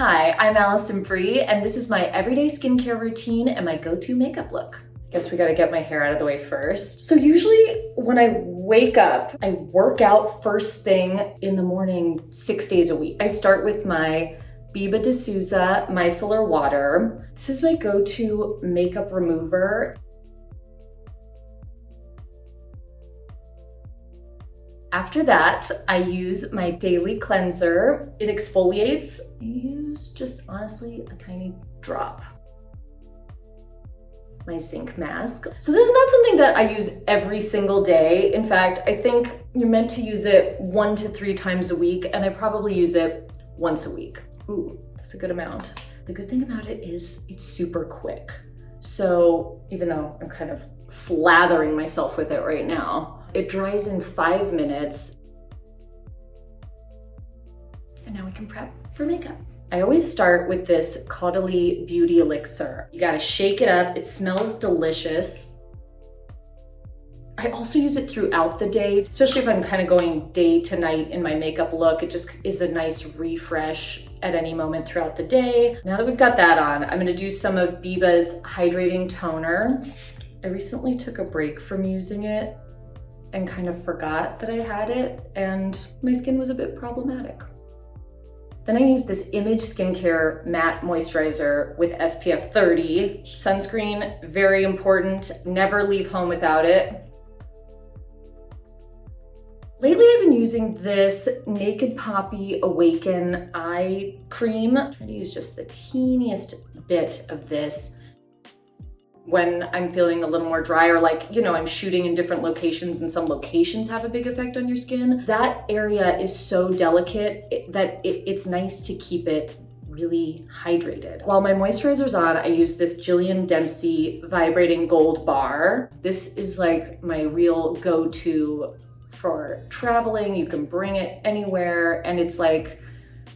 Hi, I'm Alison Brie, and this is my everyday skincare routine and my go-to makeup look. Guess we gotta get my hair out of the way first. So usually when I wake up, I work out first thing in the morning 6 days a week. I start with my Biba de Souza micellar water. This is my go-to makeup remover. After that, I use my daily cleanser. It exfoliates. I use just honestly a tiny drop. My zinc mask. So this is not something that I use every single day. In fact, I think you're meant to use it 1 to 3 times a week, and I probably use it once a week. Ooh, that's a good amount. The good thing about it is it's super quick. So even though I'm kind of slathering myself with it right now, it dries in 5 minutes. And now we can prep for makeup. I always start with this Caudalie Beauty Elixir. You gotta shake it up. It smells delicious. I also use it throughout the day, especially if I'm kind of going day to night in my makeup look. It just is a nice refresh at any moment throughout the day. Now that we've got that on, I'm gonna do some of Biba's hydrating toner. I recently took a break from using it and kind of forgot that I had it, and my skin was a bit problematic. Then I use this Image Skincare Matte Moisturizer with SPF 30. Sunscreen, very important. Never leave home without it. Lately, I've been using this Naked Poppy Awaken Eye Cream. I'm trying to use just the teeniest bit of this when I'm feeling a little more dry, or like, you know, I'm shooting in different locations and some locations have a big effect on your skin. That area is so delicate that it's nice to keep it really hydrated. While my moisturizer's on, I use this Jillian Dempsey Vibrating Gold Bar. This is like my real go-to for traveling. You can bring it anywhere, and it's like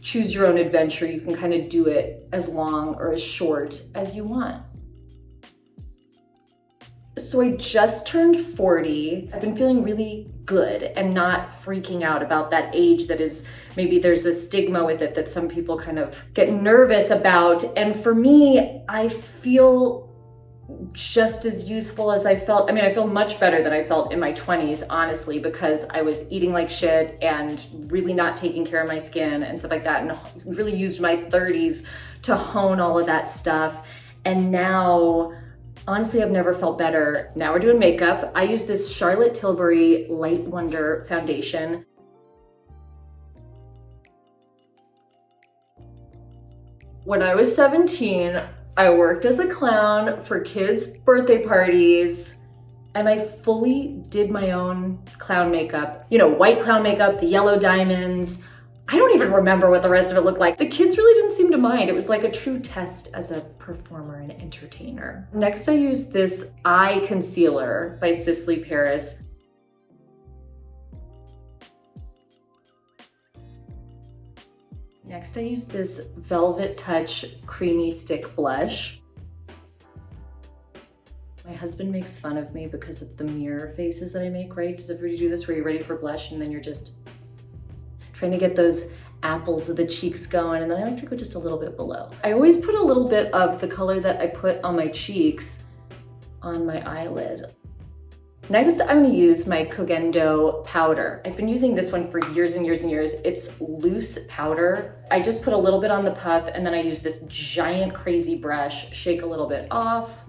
choose your own adventure. You can kind of do it as long or as short as you want. So I just turned 40. I've been feeling really good and not freaking out about that age that is, maybe there's a stigma with it that some people kind of get nervous about. And for me, I feel just as youthful as I felt. I mean, I feel much better than I felt in my 20s, honestly, because I was eating like shit and really not taking care of my skin and stuff like that, and really used my 30s to hone all of that stuff. And now, honestly, I've never felt better. Now we're doing makeup. I use this Charlotte Tilbury Light Wonder foundation. When I was 17, I worked as a clown for kids' birthday parties, and I fully did my own clown makeup. You know, white clown makeup, the yellow diamonds. I don't even remember what the rest of it looked like. The kids really didn't seem to mind. It was like a true test as a performer and entertainer. Next, I use this eye concealer by Sisley Paris. Next, I use this Velvet Touch Creamy Stick Blush. My husband makes fun of me because of the mirror faces that I make, right? Does everybody do this where you're ready for blush and then you're just trying to get those apples of the cheeks going, and then I like to go just a little bit below. I always put a little bit of the color that I put on my cheeks on my eyelid. Next, I'm gonna use my Kogendo powder. I've been using this one for years and years and years. It's loose powder. I just put a little bit on the puff, and then I use this giant crazy brush, shake a little bit off.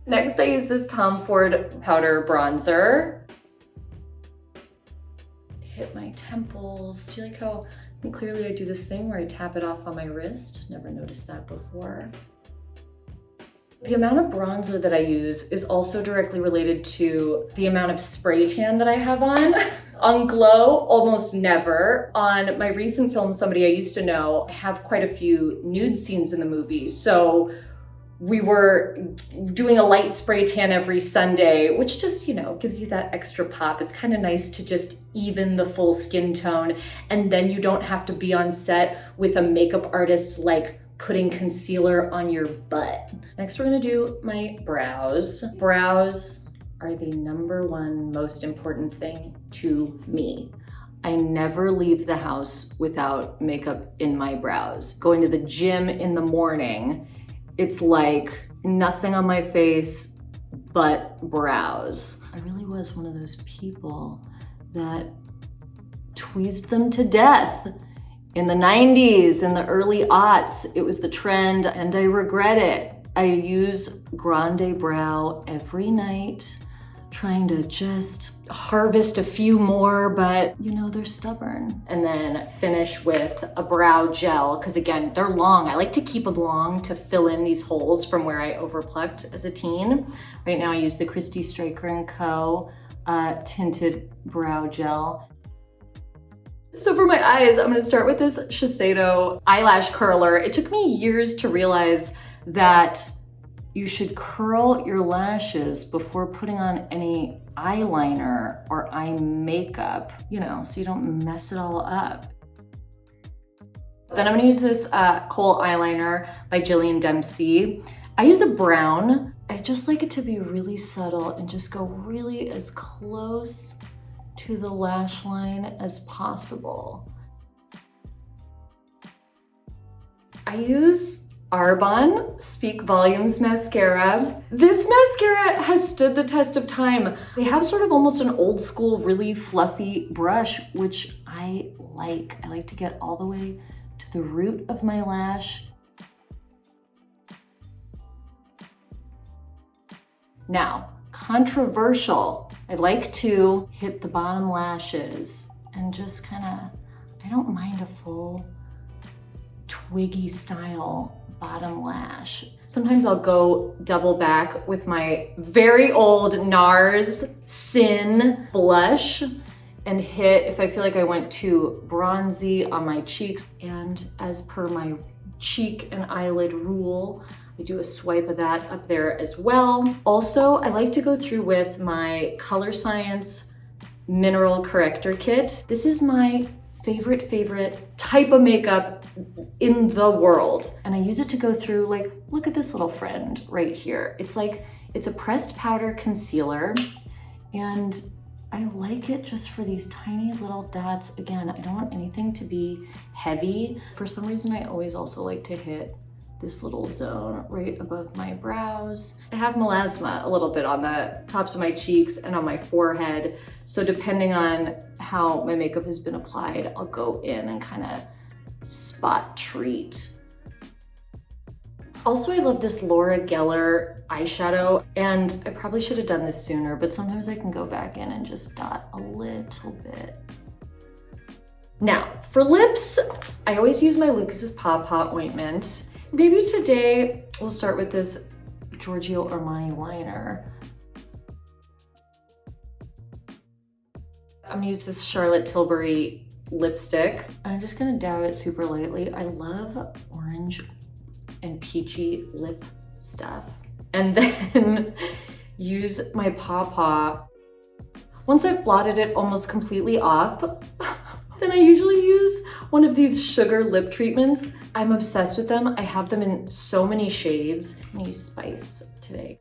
Next, I use this Tom Ford powder bronzer. Hit my temples. Do you like how clearly I do this thing where I tap it off on my wrist? Never noticed that before. The amount of bronzer that I use is also directly related to the amount of spray tan that I have on. On Glow, almost never. On my recent film, Somebody I Used to Know, I have quite a few nude scenes in the movie. So we were doing a light spray tan every Sunday, which just, you know, gives you that extra pop. It's kind of nice to just even the full skin tone, and then you don't have to be on set with a makeup artist like putting concealer on your butt. Next, we're gonna do my brows. Brows are the #1 most important thing to me. I never leave the house without makeup in my brows. Going to the gym in the morning, it's like nothing on my face but brows. I really was one of those people that tweezed them to death. In the 90s, in the early aughts, it was the trend and I regret it. I use Grande Brow every night, trying to just harvest a few more, but you know, they're stubborn. And then finish with a brow gel, because again, they're long. I like to keep them long to fill in these holes from where I overplucked as a teen. Right now I use the Christy Straker & Co. Tinted brow gel. So for my eyes, I'm gonna start with this Shiseido eyelash curler. It took me years to realize that you should curl your lashes before putting on any eyeliner or eye makeup, you know, so you don't mess it all up. Then I'm gonna use this Kohl eyeliner by Jillian Dempsey. I use a brown. I just like it to be really subtle and just go really as close to the lash line as possible. I use Arbonne Speak Volumes mascara. This mascara has stood the test of time. They have sort of almost an old school, really fluffy brush, which I like. I like to get all the way to the root of my lash. Now, controversial. I like to hit the bottom lashes and just kind of, I don't mind a full twiggy style bottom lash. Sometimes I'll go double back with my very old NARS Sin blush and hit, if I feel like I went too bronzy on my cheeks. And as per my cheek and eyelid rule, I do a swipe of that up there as well. Also, I like to go through with my Color Science Mineral Corrector Kit. This is my favorite type of makeup in the world. And I use it to go through, like, look at this little friend right here. It's like, it's a pressed powder concealer, and I like it just for these tiny little dots. Again, I don't want anything to be heavy. For some reason, I always also like to hit this little zone right above my brows. I have melasma a little bit on the tops of my cheeks and on my forehead. So depending on how my makeup has been applied, I'll go in and kind of spot treat. Also, I love this Laura Geller eyeshadow, and I probably should have done this sooner, but sometimes I can go back in and just dot a little bit. Now, for lips, I always use my Lucas's Paw Paw ointment. Maybe today we'll start with this Giorgio Armani liner. I'm gonna use this Charlotte Tilbury lipstick. I'm just gonna dab it super lightly. I love orange and peachy lip stuff. And then use my Paw Paw. Once I've blotted it almost completely off, then I usually use one of these sugar lip treatments. I'm obsessed with them. I have them in so many shades. I'm gonna use Spice today.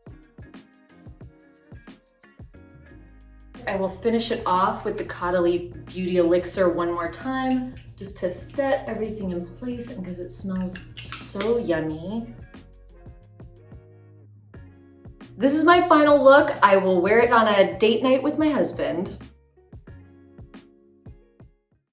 I will finish it off with the Caudalie Beauty Elixir one more time, just to set everything in place and because it smells so yummy. This is my final look. I will wear it on a date night with my husband.